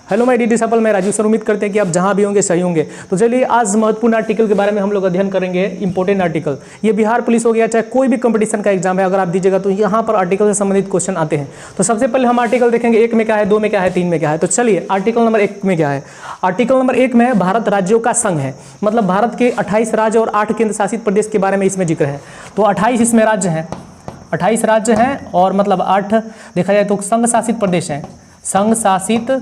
Hello my dear disciple, मैं Raju sir. उम्मीद करते हैं कि आप जहां भी होंगे सही होंगे। तो चलिए आज महत्वपूर्ण आर्टिकल के बारे में हम लोग अध्ययन करेंगे। इंपॉर्टेंट आर्टिकल, ये बिहार पुलिस हो गया, चाहे कोई भी कंपटीशन का एग्जाम है, अगर आप दीजिएगा तो यहाँ पर आर्टिकल से संबंधित क्वेश्चन आते हैं। तो सबसे पहले हम आर्टिकल देखेंगे, 1 में क्या है, 2 में क्या है, 3 में क्या है। तो चलिए आर्टिकल नंबर 1 में क्या है। आर्टिकल नंबर 1 में भारत राज्यों का संघ है, मतलब भारत के 28 राज्य और 8 केंद्र शासित प्रदेश के बारे में इसमें जिक्र है। तो 28 इसमें राज्य हैं, 28 राज्य हैं और मतलब 8 देखा जाए तो संघ शासित प्रदेश हैं, संघ शासित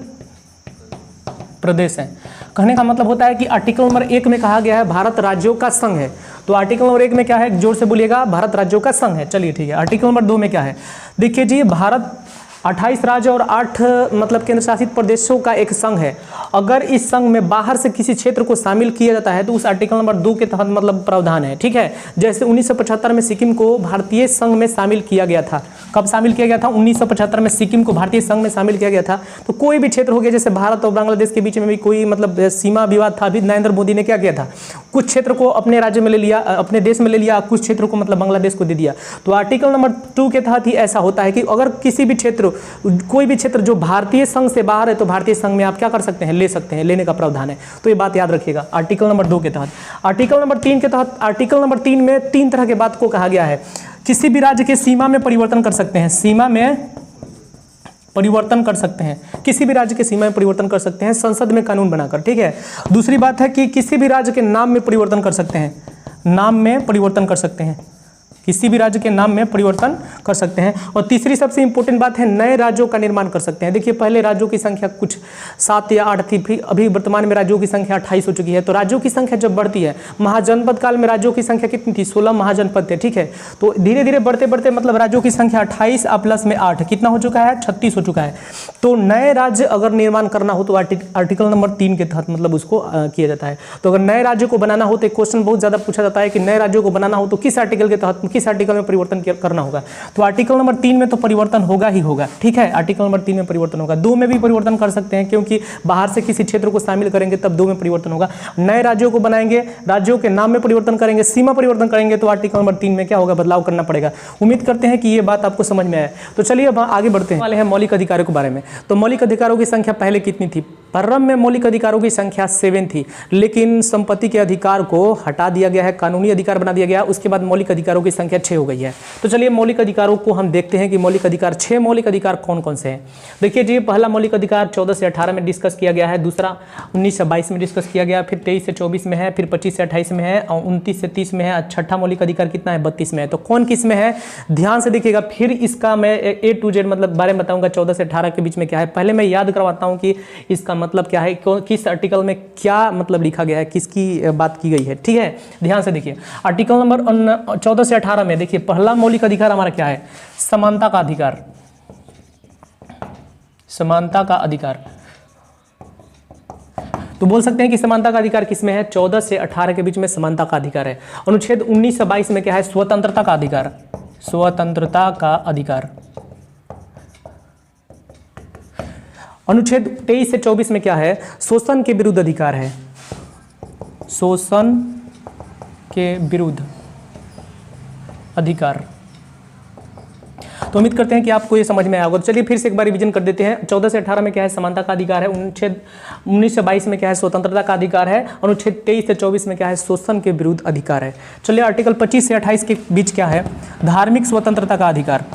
प्रदेश हैं। कहने का मतलब होता है कि आर्टिकल नंबर 1 में कहा गया है भारत राज्यों का संघ है। तो आर्टिकल नंबर 1 में क्या है, जोर से बोलिएगा, भारत राज्यों का संघ है। चलिए ठीक है। आर्टिकल नंबर 2 में क्या है, देखिए जी, भारत 28 राज्य और 8 मतलब केंद्र शासित प्रदेशों का एक संघ है। अगर इस संघ में बाहर से किसी क्षेत्र को शामिल किया जाता है तो उस आर्टिकल नंबर 2 के तहत मतलब प्रावधान है। ठीक है, जैसे 1975 में सिक्किम को भारतीय संघ में शामिल किया गया था। कब शामिल किया गया था? 1975 में सिक्किम को भारतीय संघ में शामिल किया गया था। तो कोई भी क्षेत्र हो गया, जैसे भारत और बांग्लादेश के बीच में भी कोई मतलब सीमा विवाद था, अभी नरेंद्र मोदी ने क्या किया था, कुछ क्षेत्र को अपने राज्य में ले लिया, अपने देश में ले लिया, कुछ क्षेत्र को मतलब बांग्लादेश को दे दिया। तो आर्टिकल नंबर 2 के तहत ही ऐसा होता है कि अगर किसी भी क्षेत्र, कोई भी क्षेत्र जो भारतीय संघ से बाहर है तो भारतीय संघ में आप क्या कर सकते हैं, ले सकते हैं, लेने का प्रावधान है। तो ये बात याद रखिएगा आर्टिकल नंबर 2 के तहत। आर्टिकल नंबर 3 के तहत, आर्टिकल नंबर 3 में 3 तरह के बात को कहा गया है। किसी भी राज्य के सीमा में परिवर्तन कर सकते हैं, सीमा में परिवर्तन कर सकते हैं, किसी भी राज्य के सीमा में परिवर्तन कर सकते हैं संसद में कानून बनाकर। ठीक है। दूसरी बात है कि किसी भी राज्य के नाम में परिवर्तन कर सकते हैं, नाम में परिवर्तन कर सकते हैं, किसी भी राज्य के नाम में परिवर्तन कर सकते हैं। और तीसरी सबसे इंपॉर्टेंट बात है, नए राज्यों का निर्माण कर सकते हैं। देखिए पहले राज्यों की संख्या कुछ 7 या 8 थी, फिर अभी वर्तमान में राज्यों की संख्या 28 हो चुकी है। तो राज्यों की संख्या जब बढ़ती है, महाजनपद काल में राज्यों की संख्या कितनी थी, 16 महाजनपद थे। ठीक है। तो धीरे धीरे बढ़ते बढ़ते मतलब राज्यों की संख्या 28 प्लस में 8 कितना हो चुका है, 36 हो चुका है। तो नए राज्य अगर निर्माण करना हो तो आर्टिकल नंबर 3 के तहत मतलब उसको किया जाता है। तो अगर नए राज्य को बनाना हो तो क्वेश्चन बहुत ज्यादा पूछा जाता है कि नए राज्यों को बनाना हो तो किस आर्टिकल के तहत, किस आर्टिकल में परिवर्तन करना होगा। तो आर्टिकल नंबर 3 में तो परिवर्तन होगा ही होगा। ठीक है, आर्टिकल नंबर 3 में परिवर्तन होगा। 2 में भी परिवर्तन कर सकते हैं, क्योंकि बाहर से किसी क्षेत्र को शामिल करेंगे तब 2 में परिवर्तन होगा। नए राज्यों को बनाएंगे, राज्यों के नाम में परिवर्तन करेंगे, सीमा परिवर्तन करेंगे, तो आर्टिकल नंबर 3 में क्या होगा, बदलाव करना पड़ेगा। उम्मीद करते हैं कि ये बात आपको समझ में आए। तो चलिए अब आगे बढ़ते हैं वाले हैं मौलिक अधिकारों के बारे में। तो मौलिक अधिकारों की संख्या पहले कितनी थी? प्रारंभ में मौलिक अधिकारों की संख्या 7 थी, लेकिन संपत्ति के अधिकार को हटा दिया गया है, कानूनी अधिकार बना दिया गया। उसके बाद मौलिक अधिकारों की संख्या 6 हो गई है। तो चलिए मौलिक अधिकारों को हम देखते हैं कि मौलिक अधिकार 6 मौलिक अधिकार कौन कौन से हैं। देखिए जी, पहला मौलिक अधिकार 14 से 18 में डिस्कस किया गया है, दूसरा 19 से 22 में डिस्कस किया गया, फिर 23 से 24 में है, फिर 25 से 28 में है, और 29 से 30 में है। छठा मौलिक अधिकार कितना है, 32 में है। तो कौन किस में है, ध्यान से देखिएगा। फिर इसका मैं A to Z मतलब बारे में बताऊंगा 14 से 18 के बीच में क्या है। पहले मैं याद करवाता हूं कि इसका मतलब क्या है, किस आर्टिकल में क्या मतलब लिखा गया है, किसकी बात की गई है। ठीक है, ध्यान से देखिए। आर्टिकल नंबर 14 से 18 में देखिए पहला मौलिक अधिकार हमारा क्या है, समानता का अधिकार, समानता का अधिकार। तो बोल सकते हैं कि समानता का अधिकार किसमें है, 14 से 18 के बीच में समानता का अधिकार है। अनुच्छेद 19 से 22 में क्या है, स्वतंत्रता का अधिकार, स्वतंत्रता का अधिकार। अनुच्छेद 23 से 24 में क्या है, शोषण के विरुद्ध अधिकार है, शोषण के विरुद्ध अधिकार। तो उम्मीद करते हैं कि आपको ये समझ में आया होगा। तो चलिए फिर से एक बार रिवीजन कर देते हैं। 14 से 18 में क्या है, समानता का अधिकार है। अनुच्छेद 19 से 22 में क्या है, स्वतंत्रता का अधिकार है। अनुच्छेद 23 से 24 में क्या है, शोषण के विरुद्ध अधिकार है। चलिए आर्टिकल 25 से 28 के बीच क्या है, धार्मिक स्वतंत्रता का अधिकार,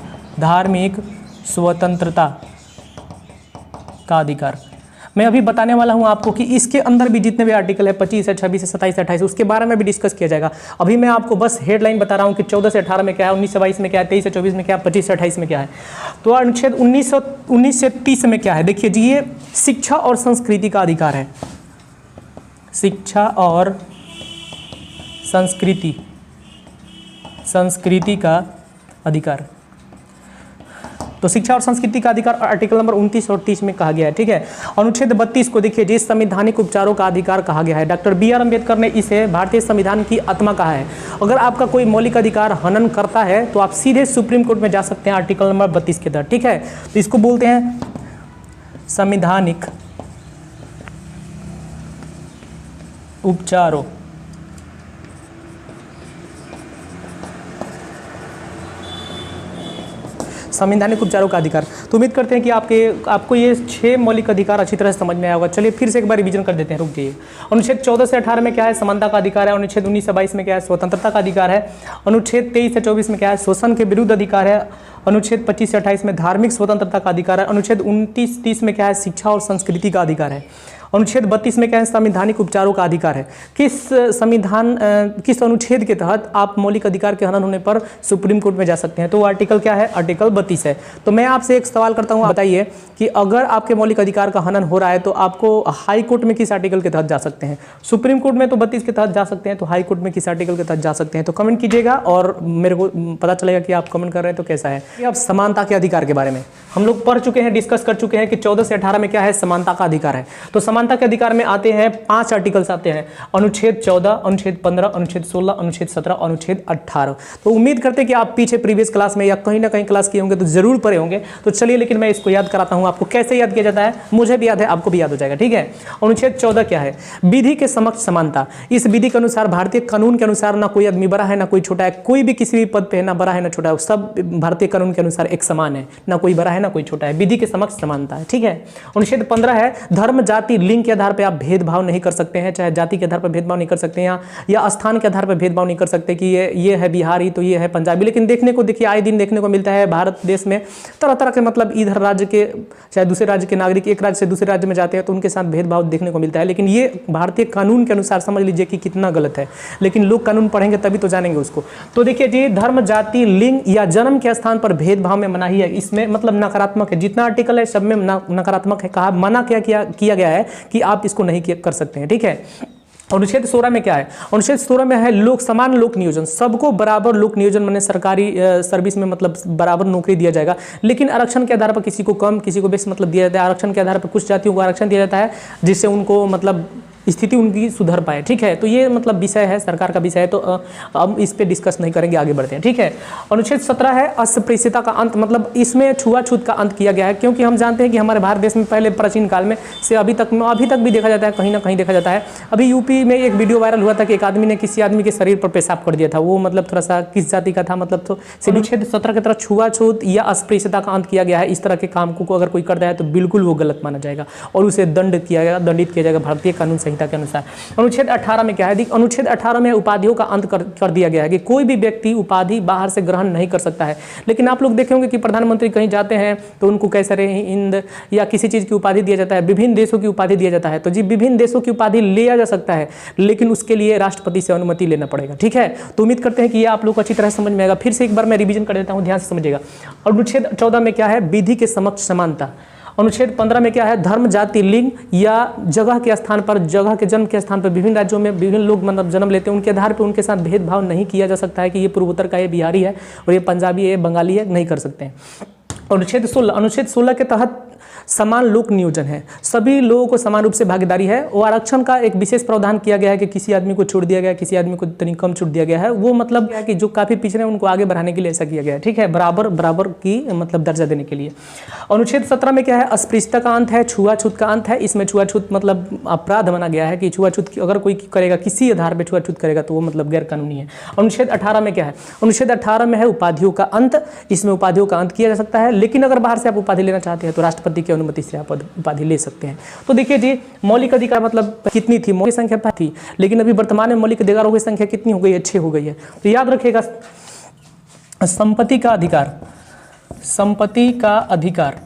धार्मिक स्वतंत्रता का अधिकार। मैं अभी बताने वाला हूं आपको कि इसके अंदर भी जितने भी आर्टिकल है, 25 है, 26 है, 27 है, 28, उसके बारे में भी डिस्कस किया जाएगा। अभी मैं आपको बस हेडलाइन बता रहा हूं कि 14 से 18 में क्या है, 19 से 22 में क्या है, 23 से 24 में क्या है, 25 से 28 में क्या है। तो अनुच्छेद 19 से 30 में क्या है, देखिए जी, ये शिक्षा और संस्कृति का अधिकार है, शिक्षा और संस्कृति, संस्कृति का अधिकार। तो शिक्षा और संस्कृति का अधिकार आर्टिकल नंबर 29 और 30 में कहा गया है। ठीक है। अनुच्छेद 32 को देखिए, जिस संवैधानिक उपचारों का अधिकार कहा गया है। Doctor B.R. अम्बेडकर ने इसे भारतीय संविधान की आत्मा कहा है। अगर आपका कोई मौलिक अधिकार हनन करता है तो आप सीधे सुप्रीम कोर्ट में जा सकते हैं आर्टिकल नंबर 32 के तहत। ठीक है। तो इसको बोलते हैं संवैधानिक उपचारों। संवैधानिक उपचारों का अधिकार। तो उम्मीद करते हैं कि आपको ये 6 मौलिक अधिकार अच्छी तरह से समझ में आया होगा। चलिए फिर से एक बार रिवीजन कर देते हैं, रुक जाइए। अनुच्छेद 14 से 18 में क्या है? समानता का अधिकार है। अनुच्छेद 19 से 22 में क्या है? स्वतंत्रता का अधिकार है। अनुच्छेद 23 से 24 में क्या है? शोषण के विरुद्ध अधिकार है। अनुच्छेद 25 से 28 में धार्मिक स्वतंत्रता का अधिकार है। अनुच्छेद 29-30 में क्या है? शिक्षा और संस्कृति का अधिकार है। अनुच्छेद 32 में क्या है? संवैधानिक उपचारों का अधिकार है। किस अनुच्छेद के तहत आप मौलिक अधिकार के हनन होने पर सुप्रीम कोर्ट में जा सकते हैं? तो वो आर्टिकल क्या है? आर्टिकल 32 है। तो मैं आपसे एक सवाल करता हूँ, बताइए कि अगर आपके मौलिक अधिकार का हनन हो रहा है तो आपको हाई कोर्ट में किस आर्टिकल के तहत जा सकते हैं? सुप्रीम कोर्ट में तो 32 के तहत जा सकते हैं, तो हाई कोर्ट में किस आर्टिकल के तहत जा सकते हैं? तो कमेंट कीजिएगा और मेरे को पता चलेगा कि आप कमेंट कर रहे हैं तो कैसा है। अब समानता के अधिकार के बारे में हम लोग पढ़ चुके हैं, डिस्कस कर चुके हैं कि 14 से 18 में क्या है? समानता का अधिकार है। तो समानता के अधिकार में आते हैं 5 आर्टिकल्स आते हैं। अनुच्छेद 14, अनुच्छेद 15, अनुच्छेद 16, अनुच्छेद 17, अनुच्छेद 18। तो उम्मीद करते हैं कि आप पीछे प्रीवियस क्लास में या कहीं ना कहीं क्लास किए होंगे तो जरूर पढ़े होंगे। तो चलिए, लेकिन मैं इसको याद कराता हूं आपको। कैसे याद किया जाता है? मुझे भी याद है, आपको भी याद हो जाएगा, ठीक है। अनुच्छेद 14 क्या है? विधि के समक्ष समानता। इस विधि के अनुसार, भारतीय कानून के अनुसार ना कोई आदमी बड़ा है ना कोई छोटा है, कोई भी किसी भी पद पे है, ना बड़ा है ना छोटा है, सब भारतीय कानून के अनुसार एक समान है, ना कोई बड़ा है ना कोई छोटा है। विधि के समक्ष समानता है, ठीक है। अनुच्छेद 15 है धर्म, जाति, लिंग के आधार पर आप भेदभाव नहीं कर सकते हैं। चाहे जाति के आधार पर भेदभाव नहीं कर सकते हैं या स्थान के आधार पर भेदभाव नहीं कर सकते कि ये है बिहारी तो ये है पंजाबी। लेकिन देखने को देखिए आए दिन देखने को मिलता है भारत देश में तरह तरह के, मतलब इधर राज्य के चाहे दूसरे राज्य के नागरिक एक राज्य से दूसरे राज्य में जाते हैं तो उनके साथ भेदभाव देखने को मिलता है। लेकिन ये भारतीय कानून के अनुसार समझ लीजिए कि कितना गलत है, लेकिन लोग कानून पढ़ेंगे तभी तो जानेंगे उसको। तो देखिए जी, धर्म, जाति, लिंग या जन्म के स्थान पर भेदभाव में मनाही है। इसमें मतलब नकारात्मक है, जितना आर्टिकल है सब में नकारात्मक है। कहा मना किया गया है कि आप इसको नहीं कर सकते हैं, ठीक है। अनुच्छेद 16 में क्या है? अनुच्छेद 16 में है समान लोक नियोजन। सबको बराबर लोक नियोजन माने सरकारी सर्विस में मतलब बराबर नौकरी दिया जाएगा। लेकिन आरक्षण के आधार पर किसी को कम किसी को बेसी मतलब दिया जाता है। आरक्षण के आधार पर कुछ जातियों को आरक्षण दिया जाता है जिससे उनको मतलब स्थिति उनकी सुधर पाए, ठीक है। तो ये मतलब विषय है, सरकार का विषय है, तो अब इस पे डिस्कस नहीं करेंगे, आगे बढ़ते हैं, ठीक है। अनुच्छेद 17 है अस्पृश्यता का अंत। मतलब इसमें छुआछूत का अंत किया गया है, क्योंकि हम जानते हैं कि हमारे भारत देश में पहले प्राचीन काल में से अभी तक भी देखा जाता है, कहीं ना कहीं देखा जाता है। अभी यूपी में एक वीडियो वायरल हुआ था कि एक आदमी ने किसी आदमी के शरीर पर पेशाब कर दिया था। वो मतलब थोड़ा सा किस जाति का था, मतलब तो अनुच्छेद 17 की तरह छुआछूत या अस्पृश्यता का अंत किया गया है। इस तरह के काम को अगर कोई करता है तो बिल्कुल वो गलत माना जाएगा और उसे दंडित किया जाएगा भारतीय कानून संहिता के अनुसार। अनुच्छेद 18 में क्या है? अनुच्छेद 18 में उपाधियों का अंत कर दिया गया है कि कोई भी व्यक्ति उपाधि बाहर से ग्रहण नहीं कर सकता है। लेकिन आप लोग देखे होंगे कि प्रधानमंत्री कहीं जाते हैं तो उनको कैसरे हिंद या किसी चीज़ की उपाधि दिया जाता है, विभिन्न देशों की उपाधि दिया जाता है। तो जी विभिन्न देशों की उपाधि लिया जा सकता है, लेकिन उसके लिए राष्ट्रपति से अनुमति लेना पड़ेगा, ठीक है। तो उम्मीद करते हैं कि ये आप लोग को अच्छी तरह समझ में आएगा। फिर से एक बार मैं रिवीजन कर देता हूँ, ध्यान से समझिएगा। अनुच्छेद 14 में क्या है? विधि के समक्ष समानता। अनुच्छेद 15 में क्या है? धर्म, जाति, लिंग या जगह के स्थान पर, जगह के जन्म के स्थान पर विभिन्न राज्यों में विभिन्न लोग मतलब जन्म लेते हैं, उनके आधार पर उनके साथ भेदभाव नहीं किया जा सकता है कि ये पूर्वोत्तर का, ये बिहारी है और ये पंजाबी है, ये बंगाली है, नहीं कर सकते हैं। अनुच्छेद 16 के तहत समान लोक नियोजन है। सभी लोगों को समान रूप से भागीदारी है। और आरक्षण का एक विशेष प्रावधान किया गया है कि किसी आदमी को छूट दिया गया है, किसी आदमी को तनी कम छूट दिया गया है। वो मतलब क्या है कि जो काफ़ी पिछड़े हैं उनको आगे बढ़ाने के लिए ऐसा किया गया है, ठीक है, बराबर की मतलब दर्जा देने के लिए। अनुच्छेद 17 में क्या है? अस्पृश्यता का अंत है, छुआछूत का अंत है। इसमें छुआछूत मतलब अपराध माना गया है कि छुआछूत अगर कोई करेगा, किसी आधार पर छुआछूत करेगा तो वो मतलब गैर कानूनी है। अनुच्छेद 18 में क्या है? अनुच्छेद 18 में है उपाधियों का अंत। इसमें उपाधियों का अंत किया जा सकता है, लेकिन अगर बाहर से आप उपाधि लेना चाहते हैं तो राष्ट्रपति की अनुमति से आप उपाधि ले सकते हैं। तो देखिए जी, मौलिक अधिकार मतलब कितनी थी? मौलिक संख्या 5 थी, लेकिन अभी वर्तमान में मौलिक अधिकारों की संख्या कितनी हो गई है? 6 हो गई है। तो याद रखिएगा, संपत्ति का अधिकार, संपत्ति का अधिकार,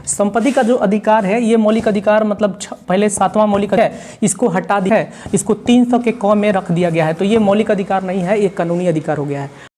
संपत्ति का जो अधिकार है ये मौलिक अधिकार मतलब पहले 7वां मौलिक है, इसको हटा दिया है, इसको 300 के क में रख दिया गया है। तो ये मौलिक अधिकार नहीं है, ये कानूनी अधिकार हो गया है।